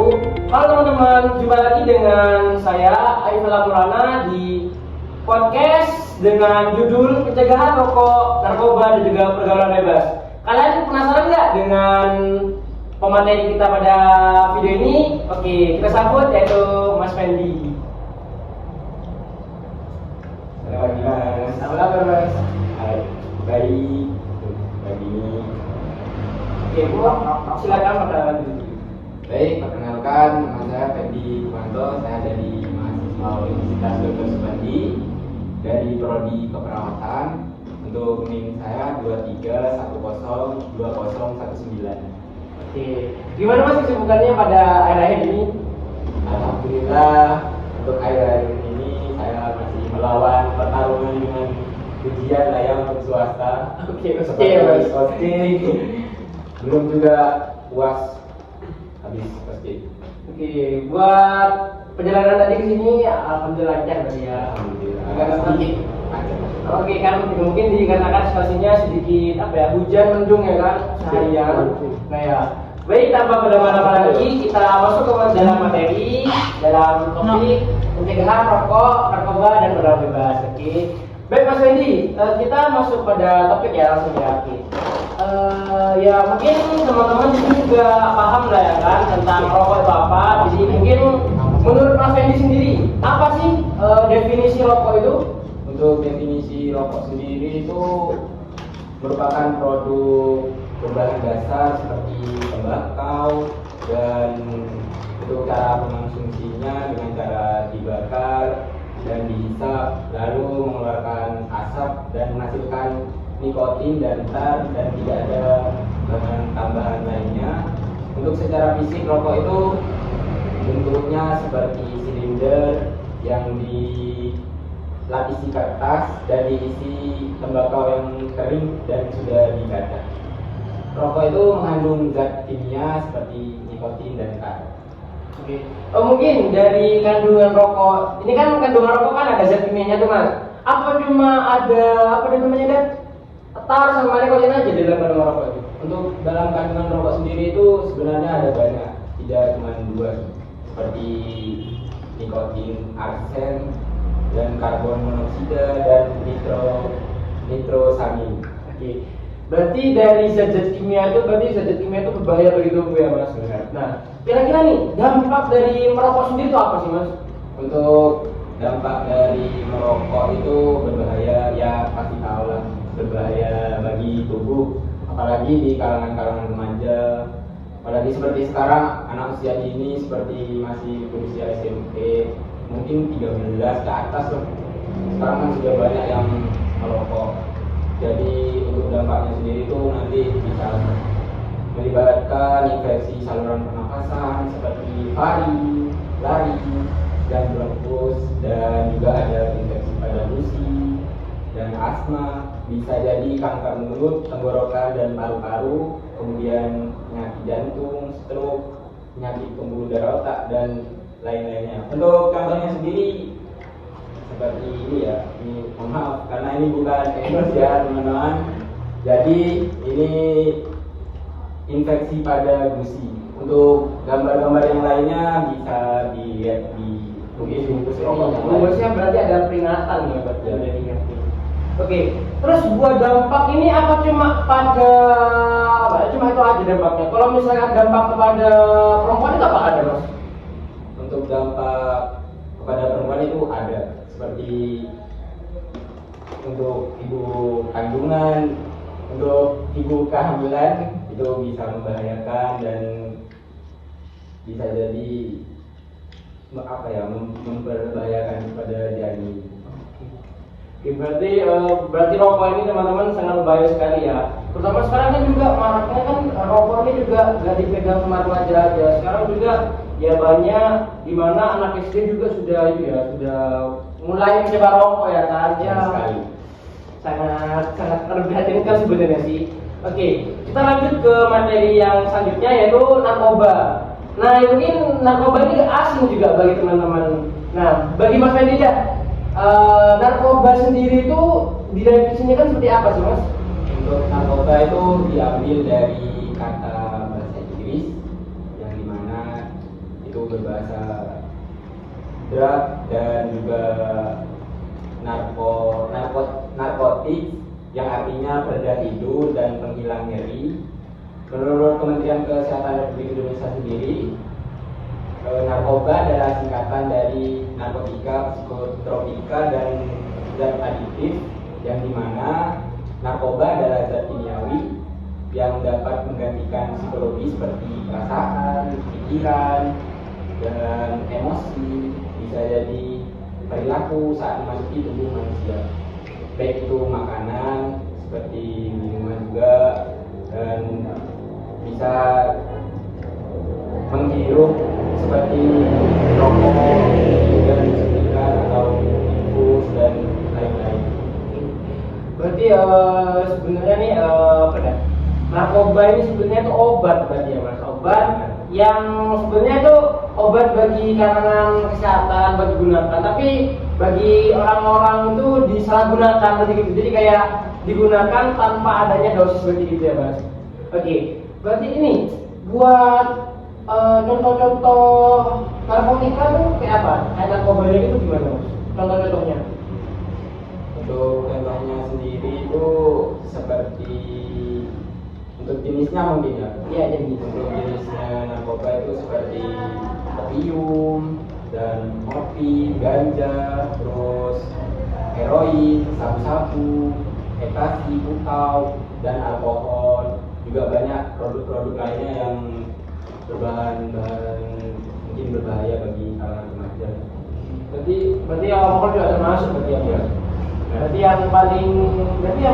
Halo teman-teman, jumpa lagi dengan saya Aifel Amurana di podcast dengan judul pencegahan rokok, narkoba, dan juga pergaulan bebas. Kalian penasaran nggak dengan pemateri kita pada video ini? Oke, kita sambut yaitu Mas Fendi. Selamat pagi Mas. Apa kabar Mas? Hai, baik. Pagi. Oke, silakan perkenalan dulu. Baik, perkenalkan nama saya Fendi Kumanto. Saya dari mahasiswa Universitas Dr. Subandi dari prodi keperawatan. Untuk NIM saya 23102019. Oke, gimana Mas kesibukannya pada akhir-akhir ini? Alhamdulillah untuk akhir-akhir ini saya masih melawan pertarungan dengan ujian lah ya untuk swasta. Oke, Seperti posting. Belum juga puas habis posting. Oke, buat perjalanan tadi ke sini alhamdulillah lancar tadi ya. Alhamdulillah. Karena Sedikit macet. Oke, kan mungkin dikarenakan situasinya sedikit hujan mendung ya kan seharian. Nah ya, baik tanpa berlama-lama lagi kita masuk ke dalam materi dalam topik pencegahan rokok, narkoba dan pergaulan bebas. Oke, baik Mas Fendi, kita masuk pada topik ya langsung ya. Oke. Ya mungkin teman-teman di sini juga paham lah ya kan tentang rokok itu apa. Jadi mungkin menurut Mas Fendi sendiri apa sih definisi rokok itu? Untuk definisi rokok sendiri itu merupakan produk berbahan dasar seperti tembakau dan untuk cara mengkonsumsinya dengan cara dibakar dan dihisap lalu mengeluarkan asap dan menghasilkan nikotin dan tar dan tidak ada bahan tambahan lainnya. Untuk secara fisik rokok itu bentuknya seperti silinder yang dilapisi kertas dan diisi tembakau yang kering dan sudah dibakar. Rokok itu mengandung zat kimia seperti nikotin dan tar. Oke. Mungkin dari kandungan rokok, ini kan kandungan rokok kan ada zat kimianya tuh Mas. Apa cuma ada namanya kan? Tar sama nikotin aja di dalam kandungan rokok itu? Untuk dalam kandungan rokok sendiri itu sebenarnya ada banyak, tidak cuma dua seperti nikotin, arsen, dan karbon monoksida dan nitrosamin. Oke. Berarti dari zat-zat kimia itu berbahaya bagi tubuh ya Mas. Benar. Nah, kira-kira nih dampak dari merokok sendiri itu apa sih Mas? Untuk dampak dari merokok itu berbahaya, ya pasti tahu lah, berbahaya bagi tubuh, apalagi di kalangan-kalangan remaja. Apalagi seperti sekarang anak usia dini seperti masih berusia SMP, mungkin 13 ke atas loh. Sekarang kan sudah banyak yang merokok. Jadi untuk dampaknya sendiri itu nanti bisa melibatkan infeksi saluran pernafasan seperti pari, lari, dan bronkus, dan juga ada infeksi pada gusi dan asma. Bisa jadi kanker mulut, tenggorokan, dan paru-paru, kemudian penyakit jantung, stroke, penyakit pembuluh darah otak, dan lain-lainnya. Untuk contohnya sendiri seperti ini ya, ini mohon maaf karena ini bukan endorse ya teman-teman. Jadi ini infeksi pada gusi. Untuk gambar-gambar yang lainnya bisa dilihat di bungkus rokok. Bungkusnya berarti ada peringatan ya berarti ada ingatnya. Oke, terus buat dampak ini apa cuma itu aja dampaknya? Kalau misalnya dampak kepada perempuan itu apa ada Mas? Untuk dampak kepada perempuan itu ada, seperti untuk ibu kandungan, untuk ibu kehamilan itu bisa membahayakan dan bisa jadi memperbahayakan kepada janin. Oke, berarti rokok ini teman-teman sangat berbahaya sekali ya. Terutama sekarang kan juga maraknya kan rokok ini juga nggak dipegang sama remaja aja. Sekarang juga ya banyak di mana anak SD juga sudah mulai mencoba rokok ya kan. Ya, sangat memprihatinkan sebenarnya sih. Oke, kita lanjut ke materi yang selanjutnya yaitu narkoba. Nah, mungkin narkoba ini asing juga bagi teman-teman. Nah, bagi Mas Fendi narkoba sendiri itu didefinisinya kan seperti apa sih Mas? Untuk narkoba itu diambil dari kata bahasa Inggris yang dimana berbahasa drug dan juga narkotik yang artinya pereda tidur dan penghilang nyeri. Menurut Kementerian Kesehatan Republik Indonesia sendiri, narkoba adalah singkatan dari narkotika, psikotropika, dan zat adiktif, yang dimana narkoba adalah zat kimiawi yang dapat menggantikan psikologi seperti perasaan, pikiran, dan emosi, bisa jadi perilaku saat memasuki tubuh manusia, baik itu makanan seperti minuman juga, dan bisa menghirup seperti rokok dan suntikan atau infus dan lain-lain. Berarti sebenarnya nih apa dah? Narkoba ini sebenarnya itu obat berarti ya mas, obat yang sebenarnya itu obat bagi kalangan kesehatan, bagi gunakan, tapi bagi orang-orang itu disalahgunakan berarti gitu. Jadi kayak digunakan tanpa adanya dosis seperti itu ya mas. Oke, berarti ini buat contoh-contoh narkotika tuh kayak apa? Kayak narkoba itu gimana mas? Contoh-contohnya? Untuk contohnya sendiri itu seperti untuk jenisnya mungkin ya. Iya, jadi Untuk jenisnya narkoba itu seperti opium dan morfin, ganja, terus heroin, sabu-sabu, ekstasi, putau, dan alkohol. Juga banyak produk-produk lainnya yang berbahan-bahan mungkin berbahaya bagi kalangan remaja. berarti alkohol juga termasuk berarti ya. Berarti yang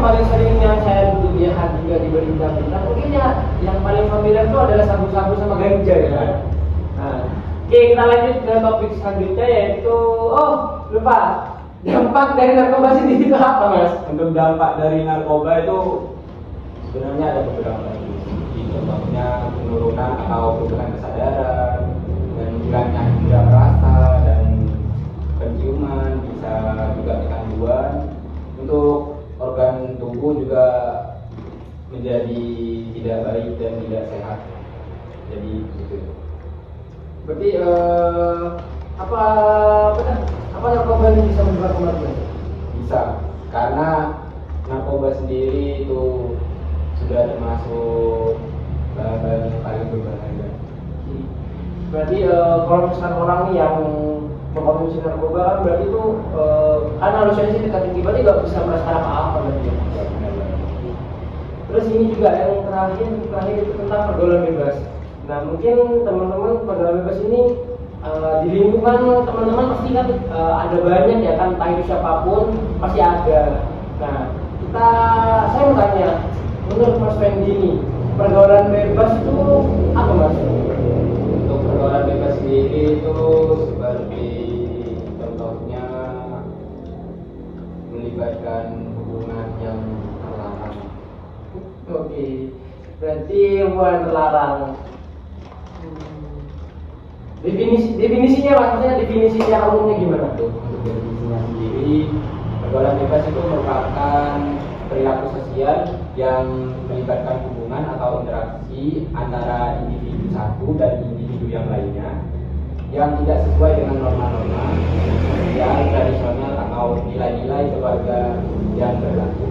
paling sering yang saya lihat juga di berita-berita mungkin ya yang paling familiar itu adalah sabu-sabu sama ganja ya. Nah, oke, kita lanjut ke topik selanjutnya yaitu lupa dampak dari narkoba sendiri itu apa mas? Untuk dampak dari narkoba itu sebenarnya ada beberapa. Contohnya penurunan atau perubahan kesadaran dan hilangnya indera rasa dan penciuman, bisa juga kecanduan. Untuk organ tubuh juga menjadi tidak baik dan tidak sehat. Jadi gitu. Berarti apa narkoba ini bisa membuat kematian? Bisa, karena narkoba sendiri itu sudah termasuk bahan yang paling berbahaya. Berarti kalau misalkan orang nih yang mengkonsumsi narkoba kan berarti itu kan harusnya sih dekat tinggi, berarti nggak bisa merasakan apa-apa berarti ya. Terus ini juga yang terakhir itu tentang pergaulan bebas. Nah mungkin teman-teman pergaulan bebas ini di lingkungan teman-teman pasti kan ada banyak ya kan, entah itu siapapun pasti ada. Nah saya mau tanya, menurut Mas Fendi ini pergaulan bebas itu apa mas? Untuk pergaulan bebas sendiri itu seperti contohnya melibatkan hubungan yang terlarang. Oke, berarti hubungan terlarang. Definisinya mas, maksudnya definisi secara umumnya gimana? Untuk definisinya sendiri, pergaulan bebas itu merupakan perilaku sosial yang melibatkan hubungan atau interaksi antara individu satu dan individu yang lainnya yang tidak sesuai dengan norma-norma yang tradisional atau nilai-nilai keluarga yang berlaku.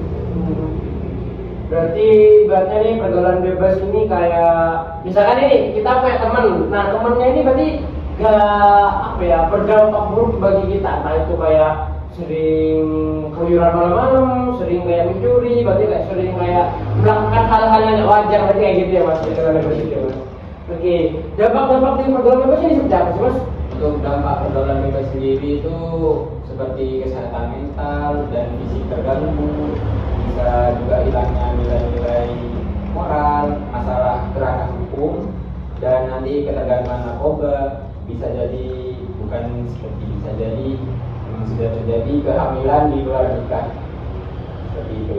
Berarti nih pergaulan bebas ini kayak misalkan ini kita punya teman, nah temennya ini berarti gak berdampak buruk bagi kita, nah itu kayak sering keluyuran malam-malam, sering kayak mencuri, berarti kayak sering kayak melakukan hal-hal yang tidak wajar, berarti kayak gitu ya mas, pergaulan bebas itu ya mas. Oke, dampak dari pergaulan bebas ini seperti apa sih mas? Untuk dampak pergaulan bebas sendiri itu seperti kesehatan mental dan fisik terganggu, bisa juga hilangnya nilai-nilai moral, masalah kerangka hukum, dan nanti ketergantungan narkoba, bisa jadi bisa jadi memang sudah terjadi kehamilan di luar nikah, seperti itu.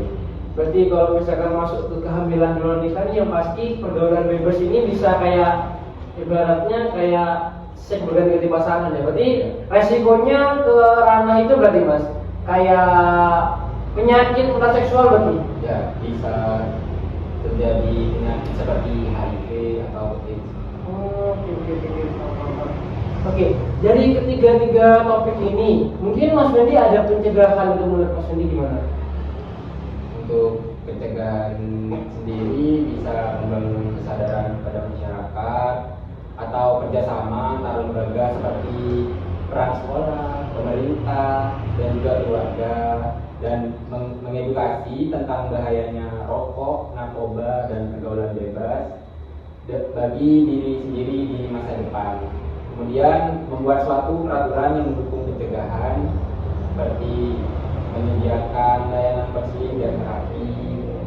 Berarti kalau misalkan masuk ke kehamilan di luar nikah ini yang pasti pergaulan bebas ini bisa kayak ibaratnya kayak seks berganti-ganti pasangan ya. Berarti resikonya ke ranah itu berarti mas kayak penyakit menular seksual berarti? Ya, bisa terjadi penyakit seperti HIV atau AIDS. Oke. Oke, dari ketiga topik ini, mungkin Mas Fendi ada pencegahan untuk menurut Mas Fendi gimana? Untuk pencegahan sendiri bisa membangun kesadaran pada masyarakat atau kerjasama antar lembaga seperti peran sekolah, pemerintah, dan juga keluarga, dan mengedukasi tentang bahayanya rokok, narkoba, dan pergaulan bebas bagi diri sendiri di masa depan. Kemudian membuat suatu peraturan yang mendukung pencegahan seperti menyediakan layanan konseling dan terapi,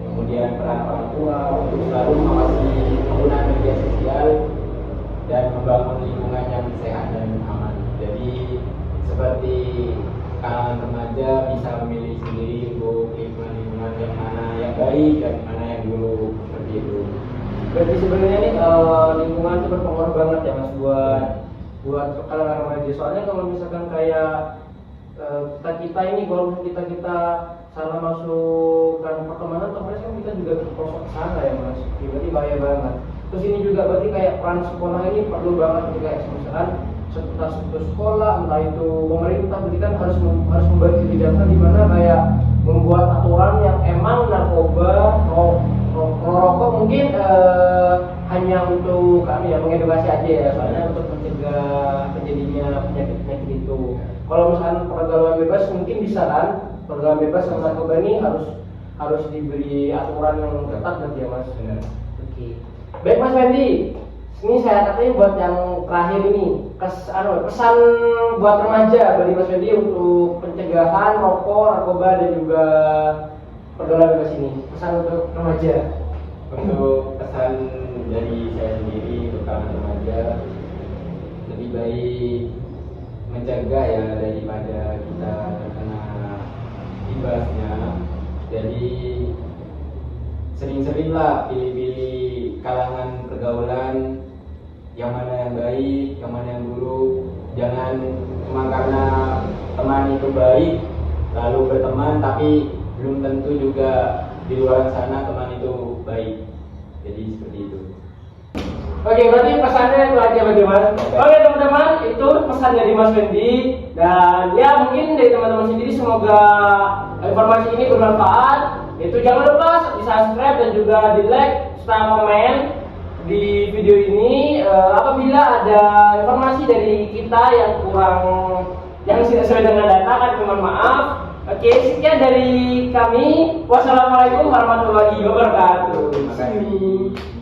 kemudian peran orang tua untuk selalu mengawasi penggunaan media sosial dan membangun lingkungan yang sehat dan aman. Jadi seperti kalangan remaja bisa memilih sendiri untuk lingkungan yang mana yang baik dan mana yang buruk, seperti itu. Berarti sebenarnya nih lingkungan itu berpengaruh banget ya Mas buat kalangan remaja. Soalnya kalau misalkan kayak kita ini kalau kita salah masukkan pertemanan, otomatis kan kita juga terprosok sana ya Mas. Berarti bahaya banget. Terus ini juga berarti kayak peran sekolah ini perlu banget juga ya, misalkan satu sekolah entah itu pemerintah berarti kan harus membuat kebijakan di mana kayak membuat aturan yang emang narkoba, rokok mungkin hanya untuk kami ya mengedukasi aja ya, soalnya untuk mencegah terjadinya penyakit itu. Kalau misalkan pergaulan bebas mungkin bisa kan, pergaulan bebas sama narkoba ini harus diberi aturan yang ketat nanti ya Mas. Benar. Oke. Baik Mas Fendi, ini saya katanya buat yang terakhir ini pesan buat remaja bagi Mas Fendi untuk pencegahan rokok, narkoba dan juga pergaulan bebas ini. Pesan untuk remaja. Untuk pesan dari saya sendiri untuk kalangan remaja, lebih baik mencegah ya daripada kita terkena imbasnya. Jadi sering-seringlah pilih-pilih kalangan pergaulan yang mana yang baik, yang mana yang buruk. Jangan cuma karena teman itu baik lalu berteman, tapi belum tentu juga di luar sana teman itu baik. Jadi seperti itu. Oke, berarti pesannya itu aja bagi Mas. Oke teman-teman, itu pesan dari Mas Fendi. Dan ya mungkin dari teman-teman sendiri semoga informasi ini bermanfaat. Itu jangan lupa di subscribe dan juga di like serta komen di video ini. Apabila ada informasi dari kita yang kurang, yang tidak sesuai dengan data, kan mohon maaf. Oke, sekian dari kami. Wassalamualaikum warahmatullahi wabarakatuh. Terima kasih.